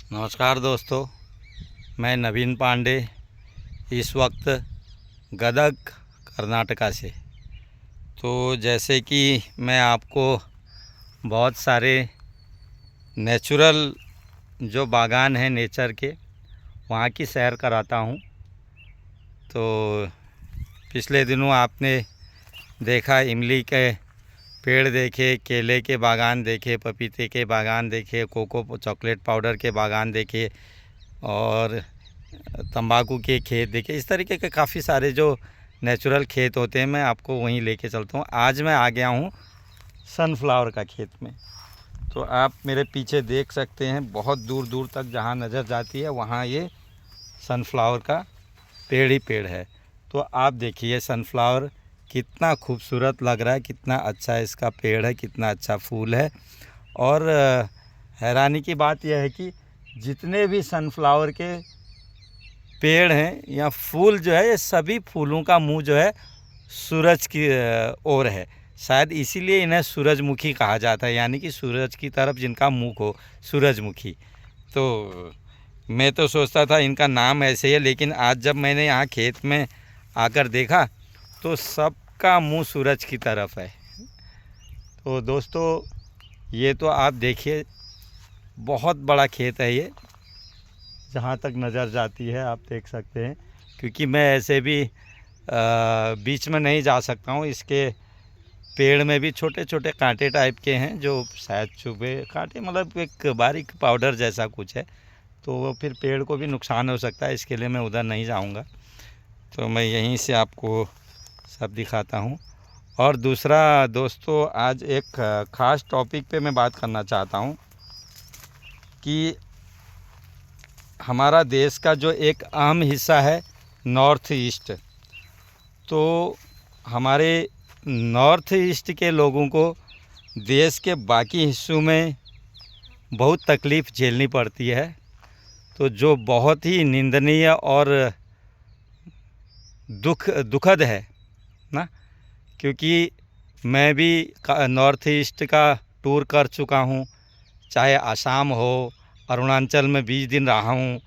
नमस्कार दोस्तों, मैं नवीन पांडे इस वक्त गदग कर्नाटका से। तो जैसे कि मैं आपको बहुत सारे नेचुरल जो बागान हैं नेचर के, वहाँ की सैर कराता हूँ। तो पिछले दिनों आपने देखा, इमली के पेड़ देखे, केले के बागान देखे, पपीते के बागान देखे, कोको चॉकलेट पाउडर के बागान देखे और तंबाकू के खेत देखे। इस तरीके के काफ़ी सारे जो नेचुरल खेत होते हैं, मैं आपको वहीं लेके चलता हूँ। आज मैं आ गया हूँ सनफ्लावर का खेत में। तो आप मेरे पीछे देख सकते हैं, बहुत दूर दूर तक जहाँ नज़र जाती है वहाँ ये सनफ्लावर का पेड़ ही पेड़ है। तो आप देखिए सनफ्लावर कितना खूबसूरत लग रहा है, कितना अच्छा इसका पेड़ है, कितना अच्छा फूल है। और हैरानी की बात यह है कि जितने भी सनफ्लावर के पेड़ हैं या फूल जो है, ये सभी फूलों का मुंह जो है सूरज की ओर है। शायद इसीलिए इन्हें सूरजमुखी कहा जाता है, यानी कि सूरज की तरफ जिनका मुख हो, सूरजमुखी। तो मैं तो सोचता था इनका नाम ऐसे ही है, लेकिन आज जब मैंने यहाँ खेत में आकर देखा तो सबका मुंह सूरज की तरफ है। तो दोस्तों, ये तो आप देखिए, बहुत बड़ा खेत है ये, जहाँ तक नज़र जाती है आप देख सकते हैं। क्योंकि मैं ऐसे भी बीच में नहीं जा सकता हूँ, इसके पेड़ में भी छोटे छोटे कांटे टाइप के हैं जो शायद चुभे, कांटे मतलब एक बारीक पाउडर जैसा कुछ है, तो वो फिर पेड़ को भी नुकसान हो सकता है। इसके लिए मैं उधर नहीं जाऊँगा, तो मैं यहीं से आपको सब दिखाता हूँ। और दूसरा दोस्तों, आज एक ख़ास टॉपिक पे मैं बात करना चाहता हूँ कि हमारा देश का जो एक अहम हिस्सा है नॉर्थ ईस्ट, तो हमारे नॉर्थ ईस्ट के लोगों को देश के बाकी हिस्सों में बहुत तकलीफ़ झेलनी पड़ती है, तो जो बहुत ही निंदनीय और दुखद है ना। क्योंकि मैं भी नॉर्थ ईस्ट का टूर कर चुका हूँ, चाहे आसाम हो, अरुणाचल में 20 दिन रहा हूँ।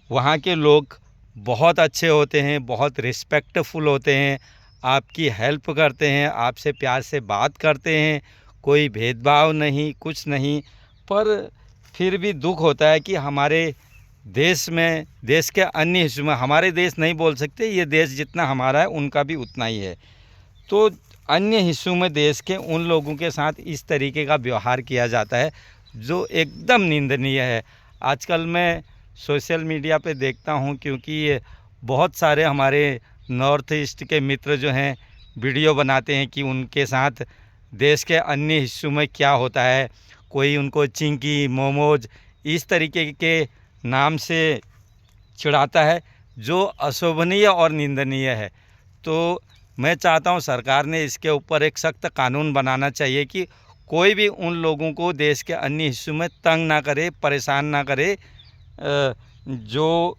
वहाँ के लोग बहुत अच्छे होते हैं, बहुत रिस्पेक्टफुल होते हैं, आपकी हेल्प करते हैं, आपसे प्यार से बात करते हैं, कोई भेदभाव नहीं, कुछ नहीं। पर फिर भी दुख होता है कि हमारे देश में, देश के अन्य हिस्सों में, हमारे देश नहीं बोल सकते, ये देश जितना हमारा है उनका भी उतना ही है, तो अन्य हिस्सों में देश के उन लोगों के साथ इस तरीके का व्यवहार किया जाता है जो एकदम निंदनीय है। आजकल मैं सोशल मीडिया पे देखता हूँ, क्योंकि बहुत सारे हमारे नॉर्थ ईस्ट के मित्र जो हैं वीडियो बनाते हैं कि उनके साथ देश के अन्य हिस्सों में क्या होता है। कोई उनको चिंकी, मोमोज इस तरीके के नाम से चिढ़ाता है, जो अशोभनीय और निंदनीय है। तो मैं चाहता हूं सरकार ने इसके ऊपर एक सख्त कानून बनाना चाहिए कि कोई भी उन लोगों को देश के अन्य हिस्सों में तंग ना करे, परेशान ना करे। जो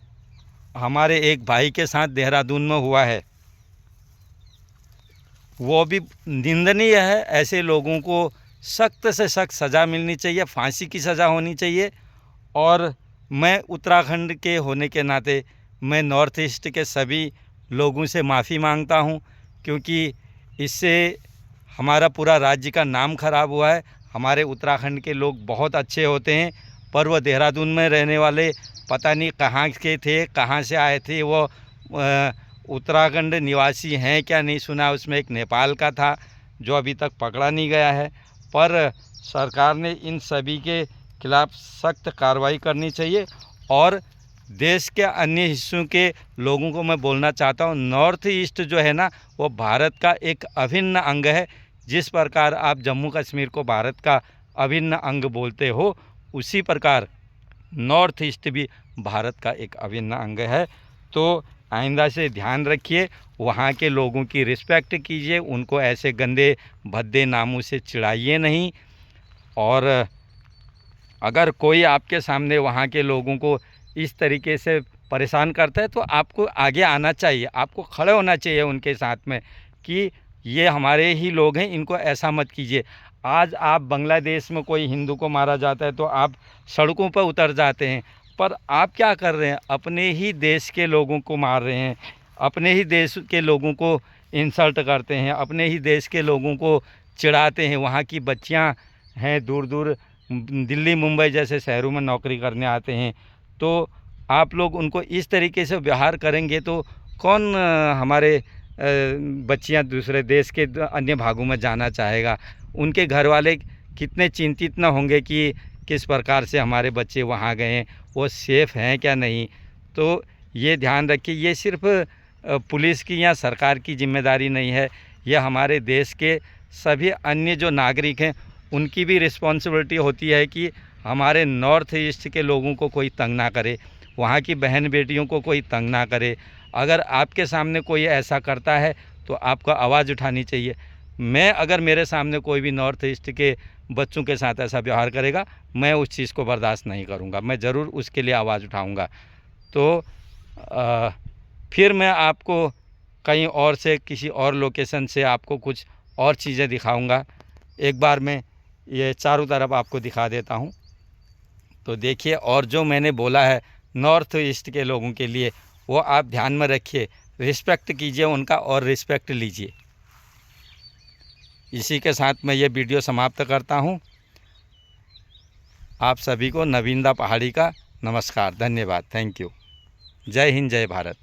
हमारे एक भाई के साथ देहरादून में हुआ है वो भी निंदनीय है। ऐसे लोगों को सख्त से सख्त सज़ा मिलनी चाहिए, फांसी की सज़ा होनी चाहिए। और मैं उत्तराखंड के होने के नाते मैं नॉर्थ ईस्ट के सभी लोगों से माफ़ी मांगता हूं, क्योंकि इससे हमारा पूरा राज्य का नाम खराब हुआ है। हमारे उत्तराखंड के लोग बहुत अच्छे होते हैं, पर वो देहरादून में रहने वाले पता नहीं कहाँ के थे, कहाँ से आए थे। वो उत्तराखंड निवासी हैं क्या नहीं सुना, उसमें एक नेपाल का था जो अभी तक पकड़ा नहीं गया है। पर सरकार ने इन सभी के खिलाफ़ सख्त कार्रवाई करनी चाहिए। और देश के अन्य हिस्सों के लोगों को मैं बोलना चाहता हूँ, नॉर्थ ईस्ट जो है ना, वो भारत का एक अभिन्न अंग है। जिस प्रकार आप जम्मू कश्मीर को भारत का अभिन्न अंग बोलते हो, उसी प्रकार नॉर्थ ईस्ट भी भारत का एक अभिन्न अंग है। तो आइंदा से ध्यान रखिए, वहाँ के लोगों की रिस्पेक्ट कीजिए, उनको ऐसे गंदे भद्दे नामों से चिढ़ाइए नहीं। और अगर कोई आपके सामने वहाँ के लोगों को इस तरीके से परेशान करता है तो आपको आगे आना चाहिए, आपको खड़े होना चाहिए उनके साथ में कि ये हमारे ही लोग हैं, इनको ऐसा मत कीजिए। आज आप बांग्लादेश में कोई हिंदू को मारा जाता है तो आप सड़कों पर उतर जाते हैं, पर आप क्या कर रहे हैं, अपने ही देश के लोगों को मार रहे हैं, अपने ही देश के लोगों को इंसल्ट करते हैं, अपने ही देश के लोगों को चिढ़ाते हैं। वहाँ की बच्चियाँ हैं दूर दूर दिल्ली मुंबई जैसे शहरों में नौकरी करने आते हैं, तो आप लोग उनको इस तरीके से व्यवहार करेंगे तो कौन हमारे बच्चियां दूसरे देश के अन्य भागों में जाना चाहेगा। उनके घर वाले कितने चिंतित न होंगे कि किस प्रकार से हमारे बच्चे वहाँ गए हैं, वो सेफ़ हैं क्या नहीं। तो ये ध्यान रखिए, ये सिर्फ पुलिस की या सरकार की जिम्मेदारी नहीं है, यह हमारे देश के सभी अन्य जो नागरिक हैं उनकी भी रिस्पॉन्सिबिलिटी होती है कि हमारे नॉर्थ ईस्ट के लोगों को कोई तंग ना करे, वहाँ की बहन बेटियों को कोई तंग ना करे। अगर आपके सामने कोई ऐसा करता है तो आपको आवाज़ उठानी चाहिए। मैं अगर मेरे सामने कोई भी नॉर्थ ईस्ट के बच्चों के साथ ऐसा व्यवहार करेगा, मैं उस चीज़ को बर्दाश्त नहीं करूँगा, मैं ज़रूर उसके लिए आवाज़ उठाऊँगा। तो फिर मैं आपको कहीं और से किसी और लोकेशन से आपको कुछ और चीज़ें दिखाऊँगा। एक बार मैं ये चारों तरफ आपको दिखा देता हूँ। तो देखिए, और जो मैंने बोला है नॉर्थ ईस्ट के लोगों के लिए, वो आप ध्यान में रखिए, रिस्पेक्ट कीजिए उनका और रिस्पेक्ट लीजिए। इसी के साथ मैं ये वीडियो समाप्त करता हूँ। आप सभी को नवीन दा पहाड़ी का नमस्कार, धन्यवाद, थैंक यू। जय हिंद, जय भारत।